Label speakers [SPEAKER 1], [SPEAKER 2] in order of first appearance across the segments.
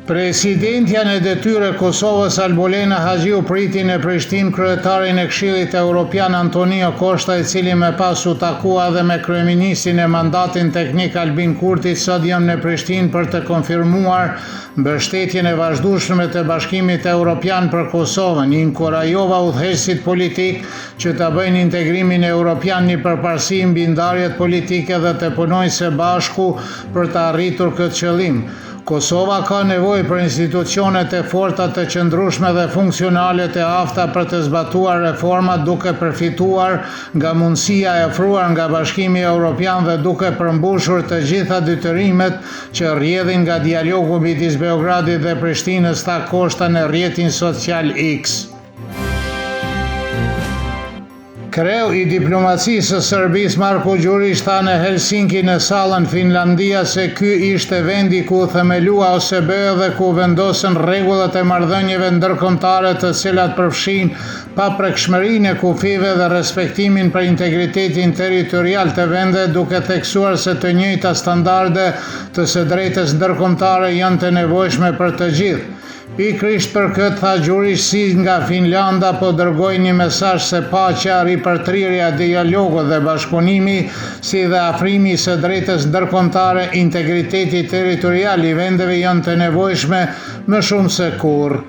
[SPEAKER 1] Presidentja në detyre Kosovës Albolena Haxhiu priti në Prishtinë kryetarin e Këshillit Evropian Antonio Costa, i cili më pas u takua dhe me kryeministrin e mandatin teknik Albin Kurti sot jam në Prishtinë për të konfirmuar mbështetjen e vazhdueshme të Bashkimit Evropian për Kosovën. Inkurajova udhëheqësit politik që të bëjnë integrimin evropian një përparësi mbi ndarjet politike dhe të punojnë së bashku për të arritur këtë qëllim. Kosova ka nevojë për institucionet e forta, të qëndrueshme dhe funksionale të afta për të zbatuar reformat, duke përfituar nga mundësia e ofruar nga Bashkimi Evropian dhe duke përmbushur të gjitha detyrimet që rrjedhin nga dialogu midis Beogradit dhe Prishtinës, tha Costa në rrjetin social X. Kreu i diplomacisë së Serbisë Marko Gjurić tha në Helsinki në sallën Finlandia se ky ishte vendi ku themelua OSBE dhe ku vendosen rregullat e marrëdhënieve ndërkombëtare, të cilat përfshin paprekshmërinë e kufive dhe respektimin për integritetin territorial të vendeve, duke theksuar se të njëjta standarde të së drejtës ndërkombëtare janë të nevojshme për të gjithë. Pikërisht për këtë, tha Gjurić, si nga Finlanda po dërgoj një mesazh se paqja, ripërtrirja, dialogu dhe bashkëpunimi, si dhe afrimi së drejtës ndërkombëtare, integriteti territorial i vendeve janë të nevojshme më shumë se kurrë.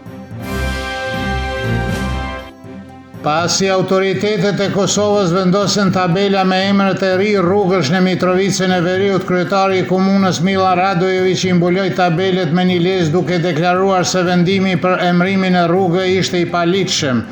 [SPEAKER 1] Pasi autoritetet e Kosovës vendosen tabela me emrat e ri rrugësh në Mitrovicën e Veriut, kryetari i komunës Milan Radojević i mbuloi tabelet me një lezë duke deklaruar se vendimi për emrimin e rrugës ishte i paligjshëm.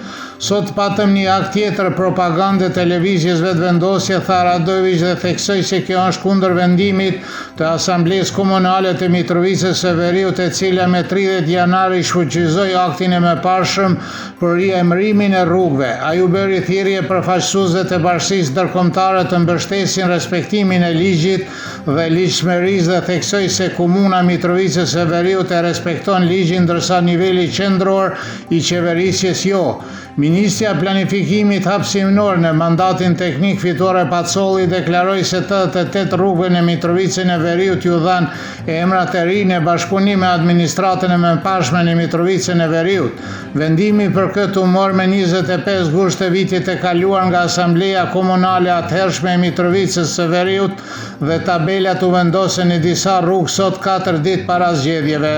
[SPEAKER 1] Sot patëm një akt tjetër propagande televizjes vetëvendosje, tha Radojević, dhe theksoi se kjo është kundër vendimit të Asamblesë Komunale të Mitrovicës së Veriut, e cila me 30 janar i shfuqizoi aktin e mëparshëm për riemërimin e rrugëve. Ai u bëri thirrje përfaqësuesve të Bashkisë Ndërkombëtare të mbështesin respektimin e ligjit dhe ligjshmërisë dhe theksoi se komuna Mitrovicës së Veriut e respekton ligjin, ndërsa niveli qendror i qeverisjes jo. Ministrja e Planifikimit hapësinor në mandatin teknik Fitore Pacolli deklaroi se 88 rrugëve në Mitrovicën e Veriut ju dhanë emrat e ri në bashkëpunim me administratën e mëparshme në Mitrovicën e Veriut. Vendimi për këtë u mor me 25 gusht të vitit të kaluar nga Asambleja Komunale atëhershme e Mitrovicës së Veriut dhe tabelat u vendosen në disa rrugë sot 4 ditë para zgjedhjeve.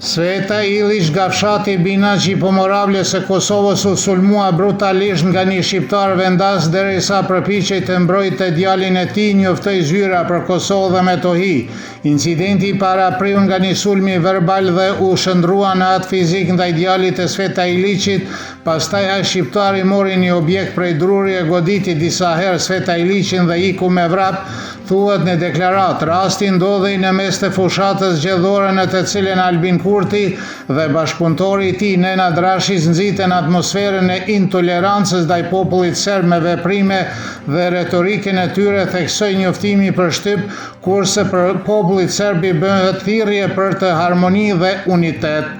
[SPEAKER 1] Sveta Ilić, nga fshati Binaçi Pomoravles e Kosovës, u sulmua brutalisht nga një shqiptar vendas derisa përpiqej të mbrojtë djalin e tij, njoftoi zyra për Kosovë dhe Metohi. Incidenti parapriu nga një sulmi verbal dhe u shndrua në atë fizik ndaj djalit të Sveta Ilićit. Pastaj ai shqiptari mori një objekt prej druri, e goditi disa herë Sveta Ilićin dhe iku me vrap, thuhet në deklarat. Rasti ndodhej në mes të fushatës zgjedhore në të cilën Albin Kurti dhe bashkëpunëtori i tij Nenad Drashis nxitën atmosferën e intolerancës ndaj popullit serb me veprime dhe retorikën e tyre, theksoi njoftimi për shtyp, kurse për popullit serb i bëhet thirrje për të harmoni dhe unitet.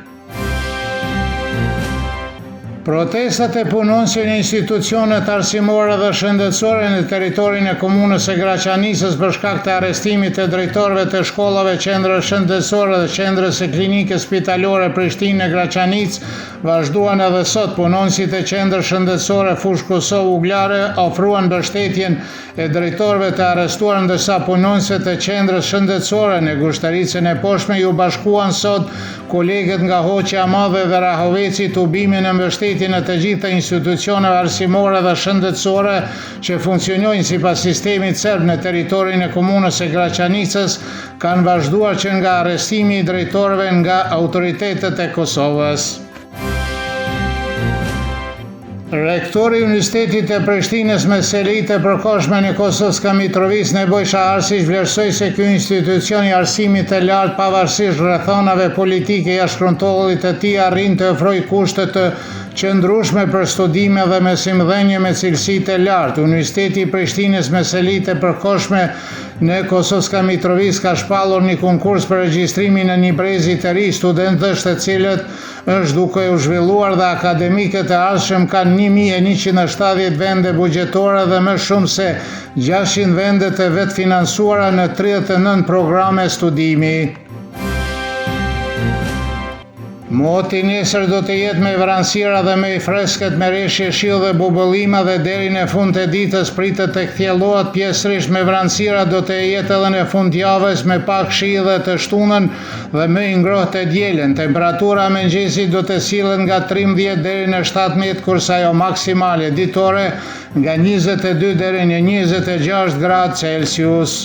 [SPEAKER 1] Protestat e punonësve në institucionet arsimore dhe shëndetësore në territorin e komunës së Graçanicës për shkak të arrestimit të drejtorëve të shkollave, qendrës shëndetësore dhe qendrës së klinikës spitalore Prishtinë në Graçanicë vazhduan edhe sot. Punonësit e qendrës shëndetësore Fush Kosovë Uglare ofruan mbështetjen e drejtorëve të arrestuar, ndërsa punonësit të qendrës shëndetësore në Gushtaricën e Poshtme ju bashkuan sot kolegët nga Hoqja e Madhe dhe Rahoveci tubimin e mbështetjen e të gjitha institucioneve arsimore dhe shëndetësore që funksionojnë sipas sistemit serb në territorin e komunës së Graçanicës kanë vazhduar që nga arrestimi i drejtorëve nga autoritetet e Kosovës. Rektori i Universitetit të Prishtinës me selitë e përkohshme në Kosovska Mitrovica, Nebojša Arsić, vlerësoi se ky institucion i arsimit të lartë, pavarësisht rrethonave politike jashtëkontrollit të tij, arrin të ofrojë kushte të qëndrueshme për studime dhe mësimdhënie me cilësi të lartë. Universiteti i Prishtinës me selitë e përkohshme në Kosovska Mitrovica ka shpallur një konkurs për regjistrimin e një brezi të ri studentësh, të cilët është duke u zhvilluar dhe akademikët e ardhshëm kanë 1170 vende buxhetore dhe më shumë se 600 vende të vetfinansuara në 39 programe studimi. Moti nesër do të jetë me vranësira dhe me i freskët, me reshje shiu dhe bubëllima, dhe deri në fund të ditës pritet të kthjellohet pjesërisht me vranësira, do të jetë edhe në fund javës me pak shi dhe të shtunën dhe më i ngrohtë të dielën. Temperatura mëngjesit do të sillen nga 13 deri në 17, kurse ajo maksimale ditore nga 22 deri në 26 gradë Celsius.